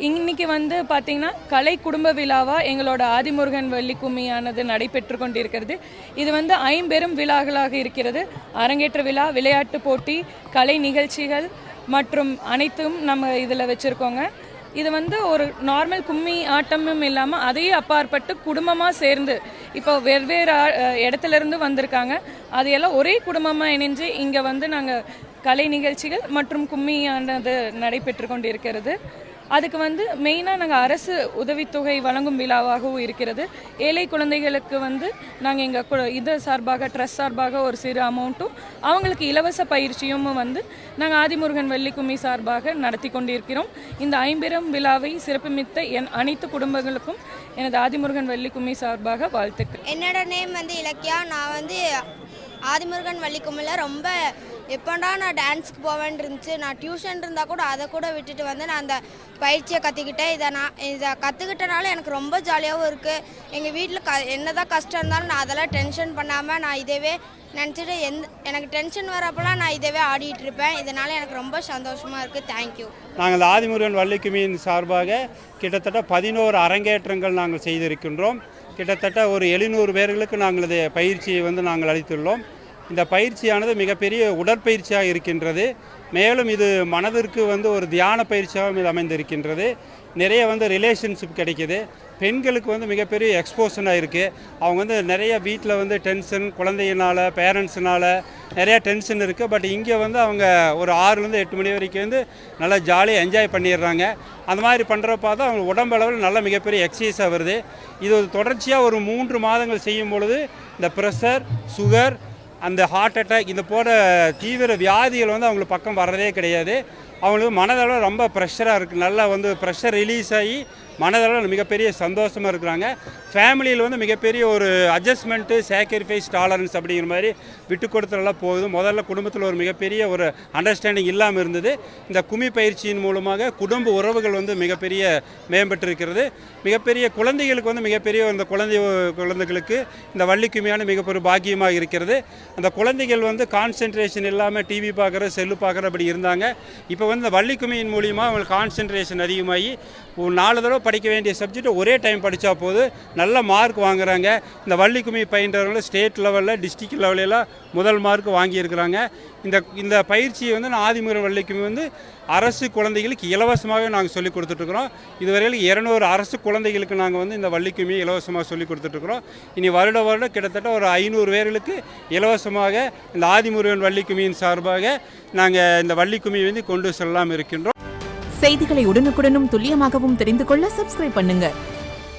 இன்னைக்கு வந்து பார்த்தீங்கன்னா கலை குடும்ப விழாவாக எங்களோட ஆதிமுருகன் வள்ளி கும்மியானது நடைபெற்று கொண்டிருக்கிறது. இது வந்து ஐம்பெரும் விழாக்களாக இருக்கிறது. அரங்கேற்ற விழா, விளையாட்டு போட்டி, கலை நிகழ்ச்சிகள் மற்றும் அனைத்தும் நம்ம இதில் வச்சுருக்கோங்க. இது வந்து ஒரு நார்மல் கும்மி ஆட்டமும் இல்லாமல் அதையே அப்பாற்பட்டு குடும்பமாக சேர்ந்து இப்போ வெவ்வேறு இடத்துலேருந்து வந்திருக்காங்க. அதையெல்லாம் ஒரே குடும்பமாக இணைஞ்சு இங்கே வந்து நாங்கள் கலை நிகழ்ச்சிகள் மற்றும் கும்மியானது நடைபெற்று கொண்டிருக்கிறது. அதுக்கு வந்து மெயினாக நாங்கள் அரசு உதவித்தொகை வழங்கும் விழாவாகவும் இருக்கிறது. ஏழை குழந்தைகளுக்கு வந்து நாங்கள் எங்கள் இது சார்பாக ட்ரஸ்ட் சார்பாக ஒரு சிறு அமௌண்ட்டும் அவங்களுக்கு இலவச பயிற்சியும் வந்து நாங்கள் ஆதிமுருகன் வள்ளி கும்மி சார்பாக நடத்தி கொண்டிருக்கிறோம். இந்த ஐம்பெரும் விழாவை சிறப்புமித்த அனைத்து குடும்பங்களுக்கும் எனது ஆதிமுருகன் வள்ளி கும்மி சார்பாக வாழ்த்துக்கள். என்னோட நேம் வந்து இலக்கியா. நான் வந்து ஆதிமுருகன் வள்ளி கும்மியில் ரொம்ப எப்போண்டா நான் டான்ஸுக்கு போவேன் இருந்துச்சு. நான் டியூஷன் இருந்தால் கூட அதை கூட விட்டுட்டு வந்து நான் அந்த பயிற்சியை கற்றுக்கிட்டேன். இதை கற்றுக்கிட்டனால எனக்கு ரொம்ப ஜாலியாகவும் இருக்குது. எங்கள் வீட்டில் என்னதான் கஷ்டம் இருந்தாலும் நான் அதெல்லாம் டென்ஷன் பண்ணாமல் நான் இதவே நினச்சிட்டு எனக்கு டென்ஷன் வரப்போலாம் நான் இதவே ஆடிட்டு இருப்பேன். இதனால் எனக்கு ரொம்ப சந்தோஷமாக இருக்குது. தேங்க்யூ. நாங்கள் ஆதிமுருகன் வள்ளி கும்மியின் சார்பாக கிட்டத்தட்ட 11 அரங்கேற்றங்கள் நாங்கள் செய்திருக்கின்றோம். கிட்டத்தட்ட ஒரு 700 பேர்களுக்கு நாங்கள் இதை பயிற்சியை வந்து நாங்கள் அளித்துள்ளோம். இந்த பயிற்சியானது மிகப்பெரிய உடற்பயிற்சியாக இருக்கின்றது. மேலும் இது மனதிற்கு வந்து ஒரு தியான பயிற்சியாகவும் இது அமைந்திருக்கின்றது. நிறைய வந்து ரிலேஷன்ஷிப் கிடைக்கிது. பெண்களுக்கு வந்து மிகப்பெரிய எக்ஸ்போஷனாக இருக்குது. அவங்க வந்து நிறைய வீட்டில் வந்து டென்ஷன், குழந்தையினால், பேரண்ட்ஸுனால் நிறையா டென்ஷன் இருக்குது. பட் இங்கே வந்து அவங்க ஒரு 6லேருந்து 8 மணி வரைக்கும் வந்து நல்லா ஜாலியாக என்ஜாய் பண்ணிடுறாங்க. அந்த மாதிரி பண்ணுறப்ப தான் அவங்க உடம்பளவில் நல்ல மிகப்பெரிய எக்ஸசைஸாக வருது. இது ஒரு தொடர்ச்சியாக ஒரு 3 மாதங்கள் செய்யும் பொழுது இந்த ப்ரெஷர், சுகர், அந்த ஹார்ட் அட்டாக் இது போன்ற தீவிர வியாதிகள் வந்து அவங்களுக்கு பக்கம் வர்றதே கிடையாது. அவங்களுக்கு மனதளவில் ரொம்ப ப்ரெஷராக இருக்குது. நல்லா வந்து ப்ரெஷர் ரிலீஸ் ஆகி மனதளவில் மிகப்பெரிய சந்தோஷமாக இருக்கிறாங்க. ஃபேமிலியில் வந்து மிகப்பெரிய ஒரு அட்ஜஸ்ட்மெண்ட்டு, சாக்ரிஃபைஸ், டாலரன்ஸ் அப்படிங்கிற மாதிரி விட்டு கொடுத்தலாம் போகுது. முதல்ல குடும்பத்தில் ஒரு மிகப்பெரிய ஒரு அண்டர்ஸ்டாண்டிங் இல்லாமல் இருந்தது. இந்த கும்மி பயிற்சியின் மூலமாக குடும்ப உறவுகள் வந்து மிகப்பெரிய மேம்பட்டு இருக்கிறது. மிகப்பெரிய குழந்தைகளுக்கு வந்து மிகப்பெரிய இந்த குழந்தைகளுக்கு இந்த வள்ளி கும்மியான மிகப்பெரிய பாக்கியமாக இருக்கிறது. அந்த குழந்தைகள் வந்து கான்சென்ட்ரேஷன் இல்லாமல் டிவி பார்க்குற, செல்லு பார்க்குற அப்படி இருந்தாங்க. இப்போ வந்து இந்த வள்ளி கும்மியின் மூலிமா அவங்களுக்கு கான்சென்ட்ரேஷன் அதிகமாகி ஒரு 4 தடவை படிக்க வேண்டிய சப்ஜெக்ட் ஒரே டைம் படித்தா போது நல்ல மார்க் வாங்குறாங்க. இந்த வள்ளி கும்மி பயின்றவங்க ஸ்டேட் லெவலில், டிஸ்ட்ரிக்ட் லெவலெல்லாம் முதல் மார்க் வாங்கியிருக்கிறாங்க. இந்த பயிற்சியை வந்து நான் ஆதிமுருகன் வள்ளி கும்மி வந்து அரசு குழந்தைகளுக்கு இலவசமாகவே நாங்கள் சொல்லிக் கொடுத்துட்ருக்குறோம். இதுவரையில் 200 அரசு குழந்தைகளுக்கு நாங்கள் வந்து இந்த வள்ளி கும்மியை இலவசமாக சொல்லிக் கொடுத்துட்ருக்குறோம். இனி வருடம் கிட்டத்தட்ட ஒரு 500 பேர்களுக்கு இலவசமாக இந்த ஆதிமுருகன் வள்ளி கும்மியின் சார்பாக நாங்கள் இந்த வள்ளி கும்மியை வந்து கொண்டு செல்லலாம் இருக்கின்றோம். செய்திகளை உடனுக்குடனும் துல்லியமாகவும் தெரிந்து கொள்ள சப்ஸ்கிரைப் பண்ணுங்க.